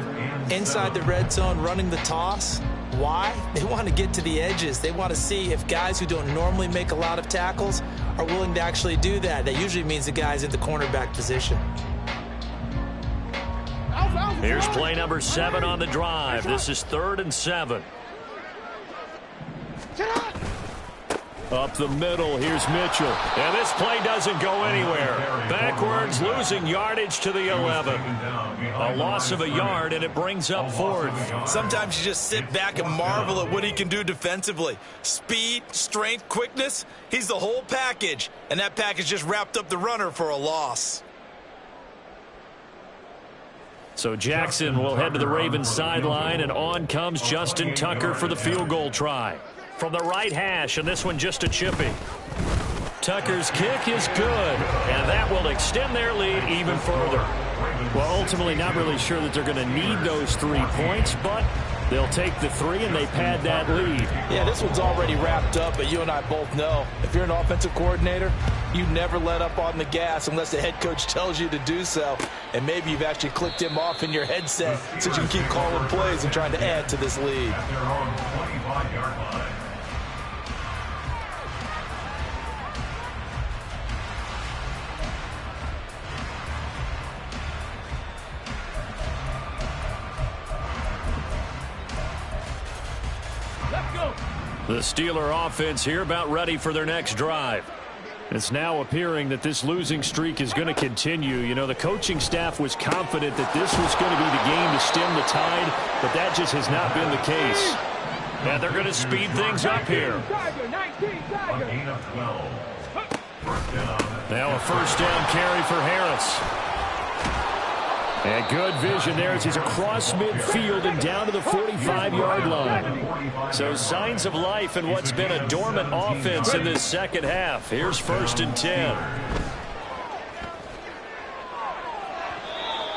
Inside the red zone, running the toss. Why? They want to get to the edges. They want to see if guys who don't normally make a lot of tackles are willing to actually do that. That usually means the guy's in the cornerback position. Here's play number 7 on the drive. This is 3rd and 7. Up the middle, here's Mitchell. And this play doesn't go anywhere. Backwards, losing yardage to the 11. A loss of a yard, and it brings up 4th. Sometimes you just sit back and marvel at what he can do defensively. Speed, strength, quickness, he's the whole package. And that package just wrapped up the runner for a loss. So Jackson will head to the Ravens sideline, and on comes Justin Tucker for the field goal try. From the right hash, and this one just a chippy. Tucker's kick is good, and that will extend their lead even further. Well, ultimately not really sure that they're going to need those 3 points, but they'll take the 3 and they pad that lead. Yeah, this one's already wrapped up, but you and I both know if you're an offensive coordinator, you never let up on the gas unless the head coach tells you to do so. And maybe you've actually clicked him off in your headset so you can keep calling plays and trying to add to this lead. At their own 25-yard line. The Steeler offense here about ready for their next drive. It's now appearing that this losing streak is going to continue. You know, the coaching staff was confident that this was going to be the game to stem the tide, but that just has not been the case. And they're going to speed things up here. A gain of 12. First down. Now a first down carry for Harris. And good vision there as he's across midfield and down to the 45-yard line. So signs of life in what's been a dormant offense in this second half. Here's 1st and 10.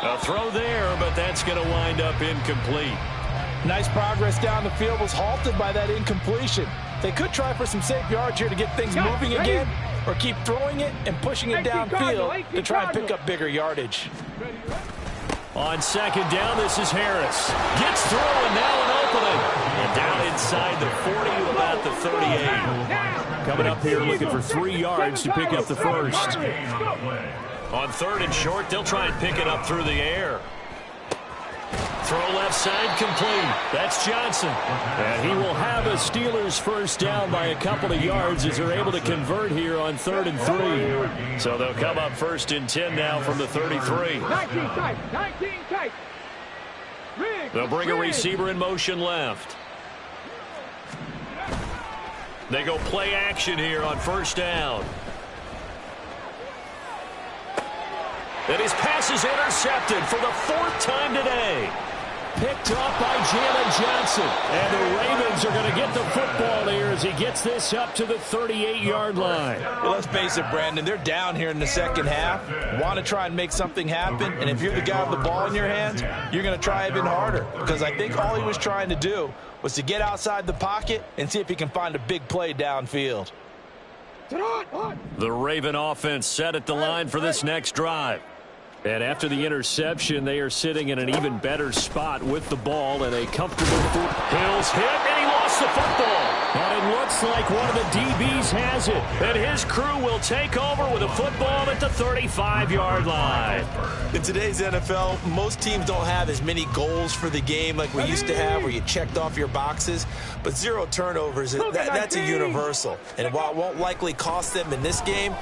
A throw there, but that's going to wind up incomplete. Nice progress down the field was halted by that incompletion. They could try for some safe yards here to get things moving again, or keep throwing it and pushing it downfield to try and pick up bigger yardage. On second down, this is Harris. Gets through, and now an opening. And down inside the 40 to about the 38. Coming up here looking for 3 yards to pick up the first. On 3rd and short, they'll try and pick it up through the air. Throw left side complete. That's Johnson. And he will have a Steelers first down by a couple of yards as they're able to convert here on 3rd and 3. So they'll come up 1st and 10 now from the 33. 19 tight. They'll bring a receiver in motion left. They go play action here on 1st down. And his pass is intercepted for the 4th time today. Picked off by Jalen Johnson. And the Ravens are going to get the football here as he gets this up to the 38-yard line. Well, let's face it, Brandon. They're down here in the second half. Want to try and make something happen. And if you're the guy with the ball in your hands, you're going to try even harder. Because I think all he was trying to do was to get outside the pocket and see if he can find a big play downfield. The Raven offense set at the line for this next drive. And after the interception, they are sitting in an even better spot with the ball and a comfortable foot. Hill's hit, and he lost the football. And it looks like one of the DBs has it. And his crew will take over with a football at the 35-yard line. In today's NFL, most teams don't have as many goals for the game like we used to have where you checked off your boxes. But 0 turnovers, that's a universal. And while it won't likely cost them in this game,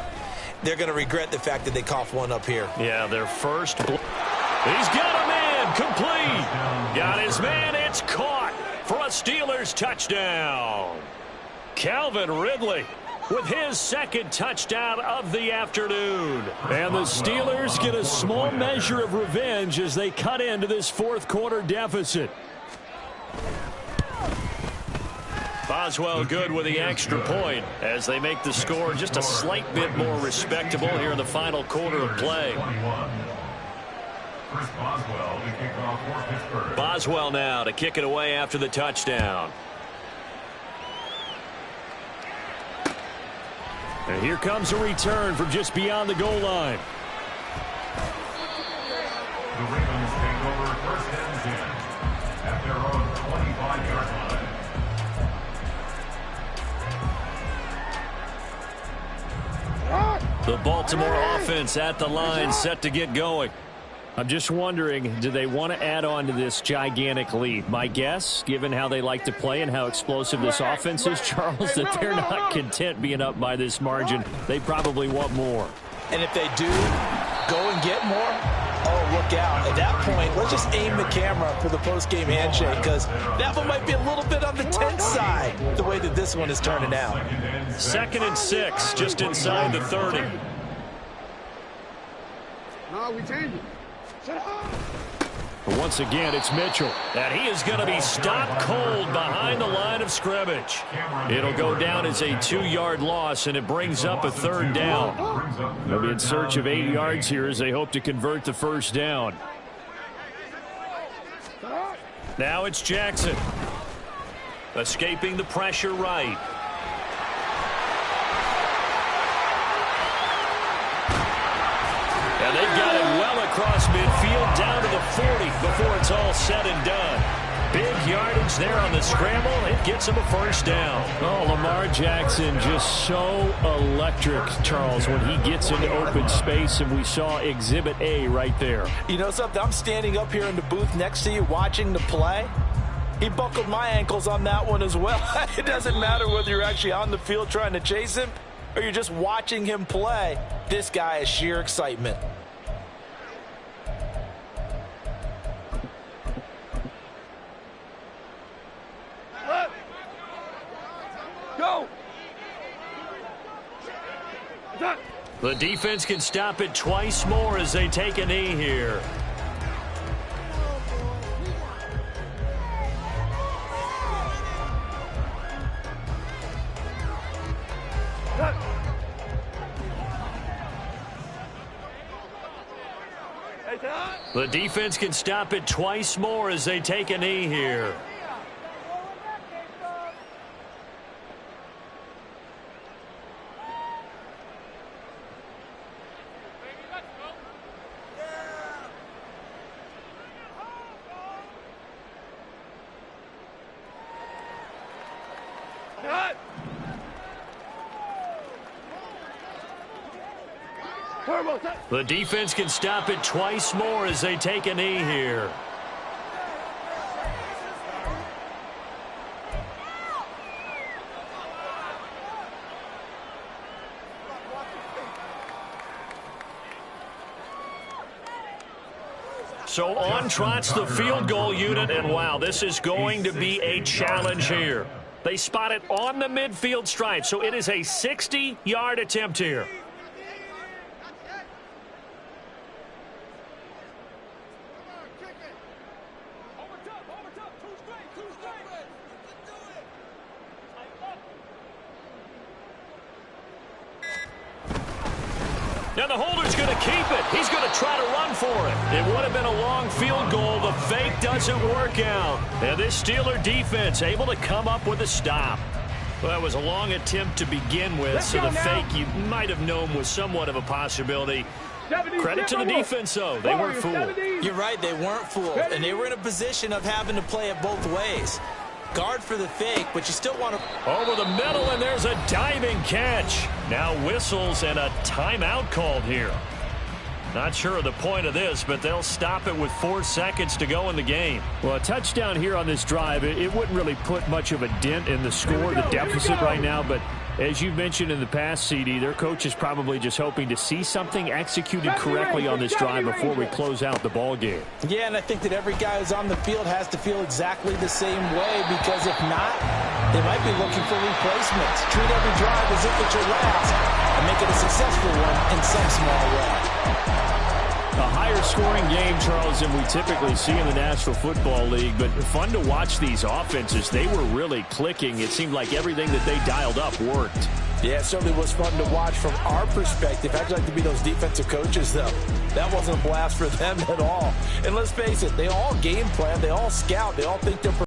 they're going to regret the fact that they coughed one up here. Yeah, their first. He's got a man, complete. Got his man, it's caught for a Steelers touchdown. Calvin Ridley with his 2nd touchdown of the afternoon. And the Steelers get a small measure of revenge as they cut into this 4th quarter deficit. Boswell good with the extra point as they make the score just a slight bit more respectable here in the final quarter of play. Boswell now to kick it away after the touchdown. And here comes a return from just beyond the goal line. The Ravens take over 1st and 10 at their own 25-yard line. The Baltimore offense at the line set to get going. I'm just wondering, do they want to add on to this gigantic lead? My guess, given how they like to play and how explosive this offense is, Charles, that they're not content being up by this margin. They probably want more. And if they do go and get more, oh, look out. At that point, let's just aim the camera for the post-game handshake because that one might be a little bit on the tense side, the way that this one is turning out. 2nd and 6, just inside the 30. No, we change it. But once again, it's Mitchell. And he is going to be stopped cold behind the line of scrimmage. It'll go down as a 2-yard loss, and it brings up a 3rd down. They'll be in search of 8 yards here as they hope to convert the 1st down. Now it's Jackson. Escaping the pressure right. And they've got it well across midfield down to the 40 before it's all said and done. Big yardage there on the scramble. It gets him a 1st down. Oh, Lamar Jackson just so electric, Charles, when he gets into open space, and we saw Exhibit A right there. You know something? I'm standing up here in the booth next to you watching the play. He buckled my ankles on that one as well. It doesn't matter whether you're actually on the field trying to chase him or you're just watching him play. This guy is sheer excitement. Go! The defense can stop it twice more as they take a knee here. The defense can stop it twice more as they take a knee here. The defense can stop it twice more as they take a knee here. So on trots the field goal unit, and wow, this is going to be a challenge here. They spot it on the midfield stripe, so it is a 60-yard attempt here. Now the holder's going to keep it. He's going to try to run for it. It would have been a long field goal. The fake doesn't work out. And this Steeler defense able to come up with a stop. Well, that was a long attempt to begin with, so the fake you might have known was somewhat of a possibility. Credit to the defense, though. They weren't fooled. You're right, they weren't fooled. And they were in a position of having to play it both ways. Guard for the fake, but you still want to... Over the middle, and there's a diving catch. Now whistles and a timeout called here. Not sure of the point of this, but they'll stop it with 4 seconds to go in the game. Well, a touchdown here on this drive, it wouldn't really put much of a dent in the score, the deficit right now, but as you mentioned in the past, CD, their coach is probably just hoping to see something executed correctly on this drive before we close out the ball game. Yeah, and I think that every guy who's on the field has to feel exactly the same way, because if not, they might be looking for replacements. Treat every drive as if it's your last and make it a successful one in some small way. A higher scoring game, Charles, than we typically see in the National Football League, but fun to watch these offenses. They were really clicking. It seemed like everything that they dialed up worked. Yeah, it certainly was fun to watch from our perspective. I'd like to be those defensive coaches, though. That wasn't a blast for them at all. And let's face it, they all game plan, they all scout, they all think they're